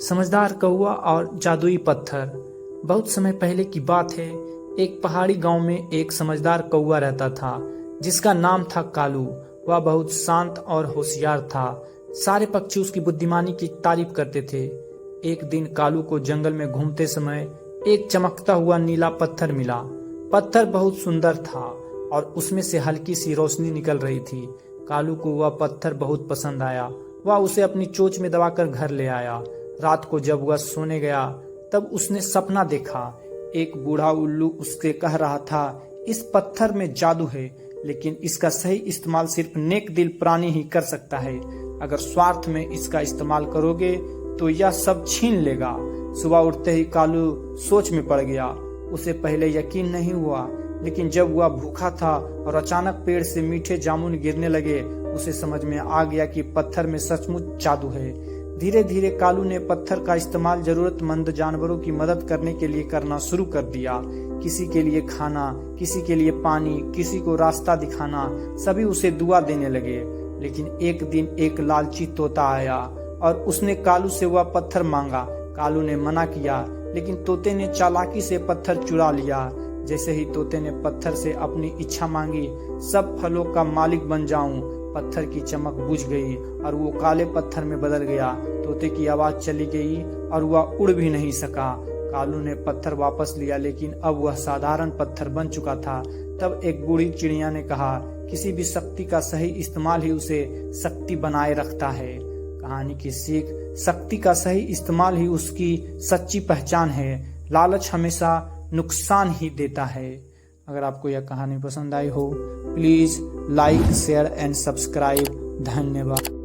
समझदार कौवा और जादुई पत्थर। बहुत समय पहले की बात है। एक पहाड़ी गांव में एक समझदार कौवा रहता था जिसका नाम था कालू। वह बहुत शांत और होशियार था। सारे पक्षी उसकी बुद्धिमानी की तारीफ करते थे। एक दिन कालू को जंगल में घूमते समय एक चमकता हुआ नीला पत्थर मिला। पत्थर बहुत सुंदर था और उसमें से हल्की सी रोशनी निकल रही थी। कालू को वह पत्थर बहुत पसंद आया। वह उसे अपनी चोंच में दबाकर घर ले आया। रात को जब वह सोने गया तब उसने सपना देखा। एक बूढ़ा उल्लू उससे कह रहा था, इस पत्थर में जादू है, लेकिन इसका सही इस्तेमाल सिर्फ नेक दिल प्राणी ही कर सकता है। अगर स्वार्थ में इसका इस्तेमाल करोगे तो यह सब छीन लेगा। सुबह उठते ही कालू सोच में पड़ गया। उसे पहले यकीन नहीं हुआ, लेकिन जब वह भूखा था और अचानक पेड़ से मीठे जामुन गिरने लगे, उसे समझ में आ गया कि पत्थर में सचमुच जादू है। धीरे धीरे कालू ने पत्थर का इस्तेमाल जरूरतमंद जानवरों की मदद करने के लिए करना शुरू कर दिया। किसी के लिए खाना, किसी के लिए पानी, किसी को रास्ता दिखाना। सभी उसे दुआ देने लगे। लेकिन एक दिन एक लालची तोता आया और उसने कालू से वह पत्थर मांगा। कालू ने मना किया, लेकिन तोते ने चालाकी से पत्थर चुरा लिया। जैसे ही तोते ने पत्थर से अपनी इच्छा मांगी, सब फलों का मालिक बन जाऊं, पत्थर की चमक बुझ गई और वो काले पत्थर में बदल गया। तोते की आवाज चली गई और वह उड़ भी नहीं सका। कालू ने पत्थर वापस लिया, लेकिन अब वह साधारण पत्थर बन चुका था। तब एक बूढ़ी चिड़िया ने कहा, किसी भी शक्ति का सही इस्तेमाल ही उसे शक्ति बनाए रखता है। कहानी की सीख, शक्ति का सही इस्तेमाल ही उसकी सच्ची पहचान है। लालच हमेशा नुकसान ही देता है। अगर आपको यह कहानी पसंद आई हो, please like, share and subscribe. धन्यवाद।